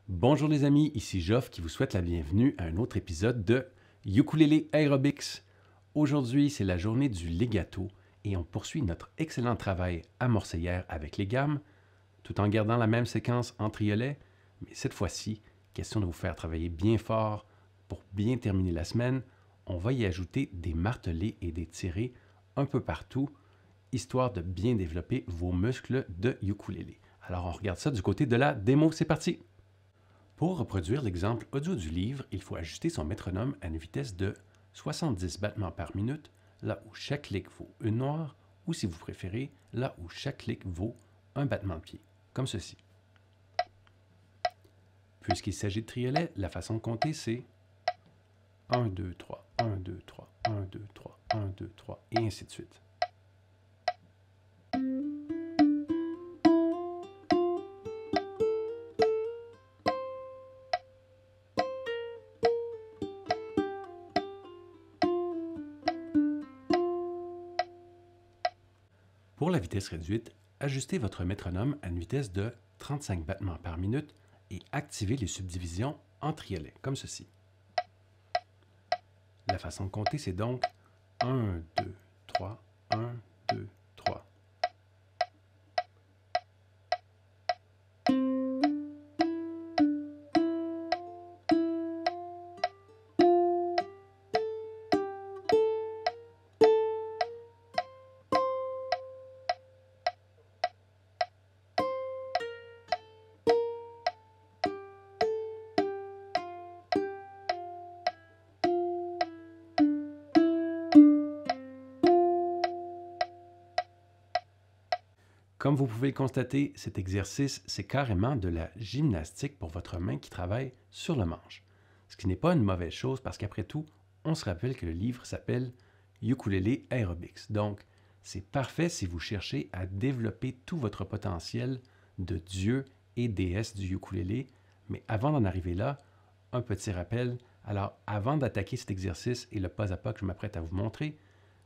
Bonjour les amis, ici Geoff qui vous souhaite la bienvenue à un autre épisode de Ukulele Aerobics. Aujourd'hui, c'est la journée du legato et on poursuit notre excellent travail amorcé hier avec les gammes, tout en gardant la même séquence en triolet, mais cette fois-ci, question de vous faire travailler bien fort pour bien terminer la semaine. On va y ajouter des martelés et des tirés un peu partout, histoire de bien développer vos muscles de ukulélé. Alors on regarde ça du côté de la démo, c'est parti! Pour reproduire l'exemple audio du livre, il faut ajuster son métronome à une vitesse de 70 battements par minute, là où chaque clic vaut une noire, ou si vous préférez, là où chaque clic vaut un battement de pied, comme ceci. Puisqu'il s'agit de triolet, la façon de compter, c'est 1, 2, 3, 1, 2, 3, 1, 2, 3, 1, 2, 3, et ainsi de suite. Pour la vitesse réduite, ajustez votre métronome à une vitesse de 35 battements par minute et activez les subdivisions en triolet, comme ceci. La façon de compter, c'est donc 1, 2, 3, 1, 2, 3. Comme vous pouvez le constater, cet exercice, c'est carrément de la gymnastique pour votre main qui travaille sur le manche. Ce qui n'est pas une mauvaise chose parce qu'après tout, on se rappelle que le livre s'appelle Ukulele Aerobics. Donc, c'est parfait si vous cherchez à développer tout votre potentiel de dieu et déesse du ukulélé. Mais avant d'en arriver là, un petit rappel. Alors, avant d'attaquer cet exercice et le pas à pas que je m'apprête à vous montrer,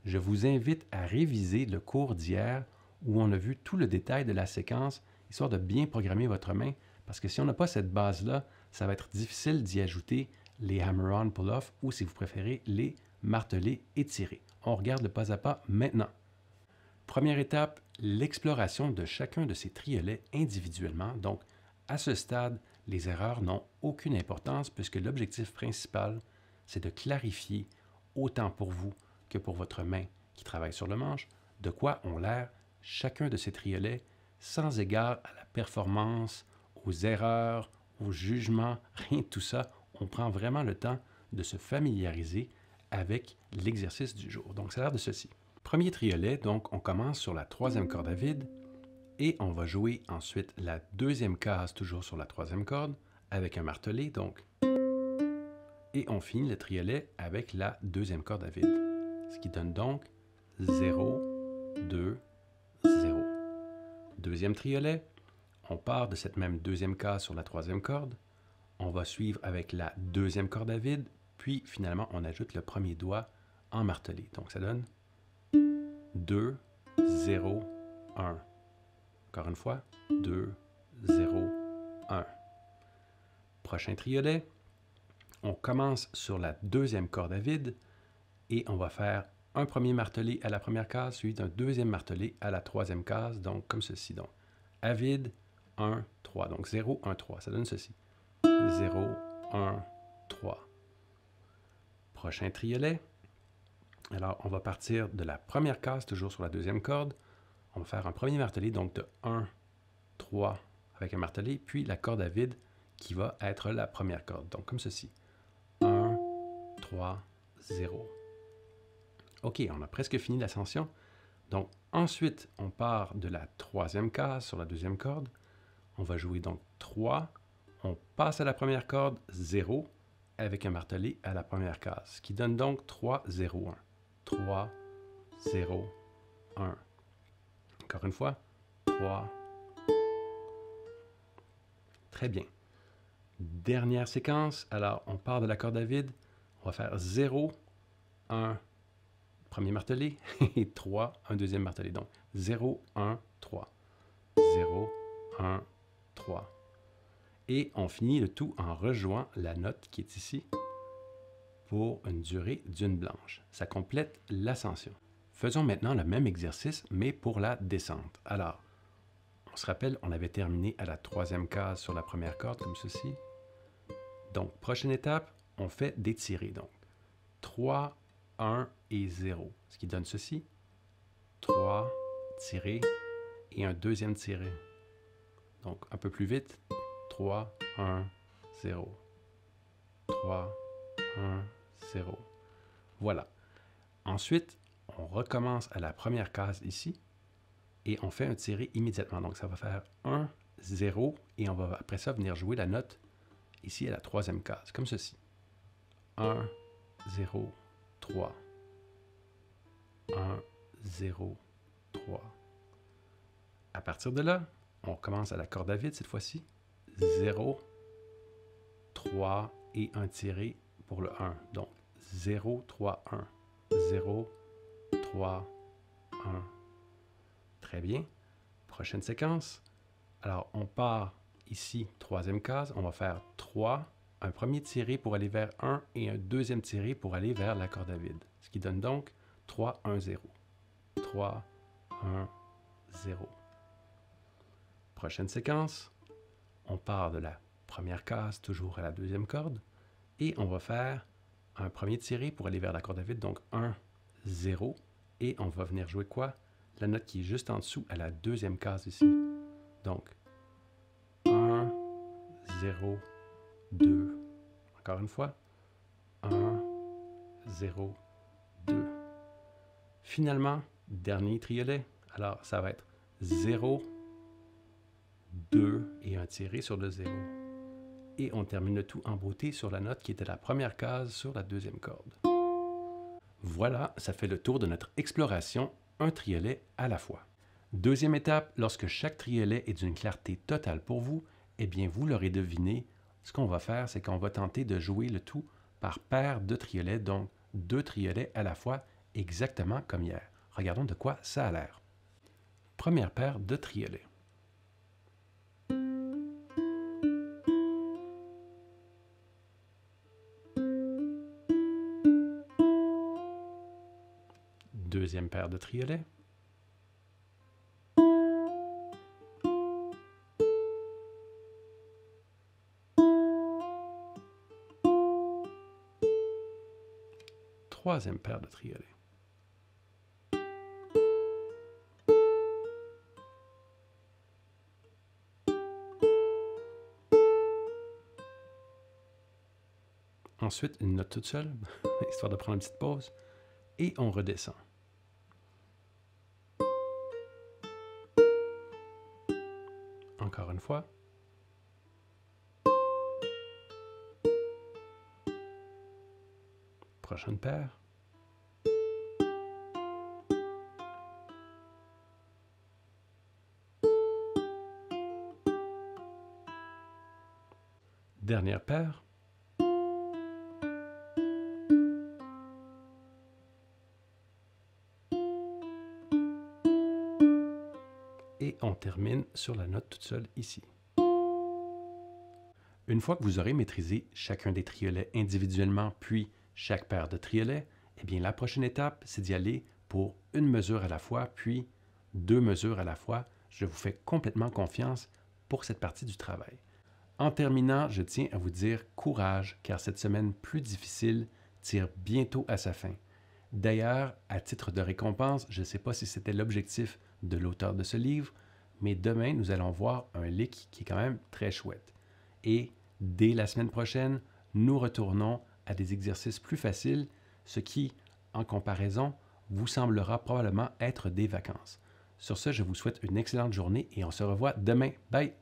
je vous invite à réviser le cours d'hier où on a vu tout le détail de la séquence, histoire de bien programmer votre main, parce que si on n'a pas cette base-là, ça va être difficile d'y ajouter les hammer-on pull-off ou, si vous préférez, les martelés étirés. On regarde le pas à pas maintenant. Première étape, l'exploration de chacun de ces triolets individuellement. Donc, à ce stade, les erreurs n'ont aucune importance puisque l'objectif principal, c'est de clarifier, autant pour vous que pour votre main qui travaille sur le manche, de quoi ont l'air chacun de ces triolets sans égard à la performance, aux erreurs, au jugement, rien de tout ça. On prend vraiment le temps de se familiariser avec l'exercice du jour. Donc, ça a l'air de ceci. Premier triolet, donc on commence sur la troisième corde à vide et on va jouer ensuite la deuxième case toujours sur la troisième corde avec un martelé, donc. Et on finit le triolet avec la deuxième corde à vide. Ce qui donne donc 0, 2, 0. Deuxième triolet, on part de cette même deuxième case sur la troisième corde. On va suivre avec la deuxième corde à vide, puis finalement on ajoute le premier doigt en martelé. Donc ça donne 2, 0, 1. Encore une fois, 2, 0, 1. Prochain triolet, on commence sur la deuxième corde à vide et on va faire un premier martelé à la première case, suivi d'un deuxième martelé à la troisième case, donc comme ceci. Donc, à vide, 1, 3. Donc 0, 1, 3. Ça donne ceci. 0, 1, 3. Prochain triolet. Alors, on va partir de la première case, toujours sur la deuxième corde. On va faire un premier martelé, donc de 1, 3 avec un martelé, puis la corde à vide qui va être la première corde. Donc, comme ceci. 1, 3, 0. OK, on a presque fini l'ascension. Donc, ensuite, on part de la troisième case sur la deuxième corde. On va jouer donc 3. On passe à la première corde, 0, avec un martelé à la première case, ce qui donne donc 3, 0, 1. 3, 0, 1. Encore une fois, 3. Très bien. Dernière séquence. Alors, on part de la corde à vide. On va faire 0, 1, premier martelé, et 3, un deuxième martelé. Donc, 0, 1, 3. 0, 1, 3. Et on finit le tout en rejouant la note qui est ici pour une durée d'une blanche. Ça complète l'ascension. Faisons maintenant le même exercice, mais pour la descente. Alors, on se rappelle, on avait terminé à la 3e case sur la première corde, comme ceci. Donc, prochaine étape, on fait des tirés. Donc, 3, 1 et 0, ce qui donne ceci. 3, tiré, et un deuxième tiré. Donc, un peu plus vite. 3, 1, 0. 3, 1, 0. Voilà. Ensuite, on recommence à la première case ici et on fait un tiré immédiatement. Donc, ça va faire 1, 0 et on va après ça venir jouer la note ici à la 3e case, comme ceci. 1, 0, 3. 1, 0, 3. À partir de là, on commence à la corde à vide cette fois-ci. 0, 3 et un tiré pour le 1. Donc, 0, 3, 1. 0, 3, 1. Très bien. Prochaine séquence. Alors, on part ici, 3e case. On va faire 3, un premier tiré pour aller vers 1 et un deuxième tiré pour aller vers la corde à vide. Ce qui donne donc 3, 1, 0. 3, 1, 0. Prochaine séquence. On part de la première case, toujours à la 2e corde. Et on va faire un premier tiré pour aller vers la corde à vide. Donc 1, 0. Et on va venir jouer quoi? La note qui est juste en dessous à la 2e case ici. Donc 1, 0, 2. Encore une fois. 1, 0, 2. Finalement, dernier triolet. Alors, ça va être 0, 2 et un tiré sur le 0. Et on termine le tout en beauté sur la note qui était la première case sur la 2e corde. Voilà, ça fait le tour de notre exploration, un triolet à la fois. Deuxième étape, lorsque chaque triolet est d'une clarté totale pour vous, eh bien vous l'aurez deviné, ce qu'on va faire, c'est qu'on va tenter de jouer le tout par paire de triolets, donc 2 triolets à la fois, exactement comme hier. Regardons de quoi ça a l'air. Première paire de triolets. Deuxième paire de triolets. Troisième paire de triolets. Ensuite, une note toute seule, histoire de prendre une petite pause, et on redescend. Encore une fois. Prochaine paire. Dernière paire. Et on termine sur la note toute seule ici. Une fois que vous aurez maîtrisé chacun des triolets individuellement, puis chaque paire de triolets, eh bien la prochaine étape, c'est d'y aller pour une mesure à la fois, puis 2 mesures à la fois. Je vous fais complètement confiance pour cette partie du travail. En terminant, je tiens à vous dire courage, car cette semaine plus difficile tire bientôt à sa fin. D'ailleurs, à titre de récompense, je ne sais pas si c'était l'objectif de l'auteur de ce livre, mais demain, nous allons voir un lick qui est quand même très chouette. Et dès la semaine prochaine, nous retournons à des exercices plus faciles, ce qui, en comparaison, vous semblera probablement être des vacances. Sur ce, je vous souhaite une excellente journée et on se revoit demain. Bye!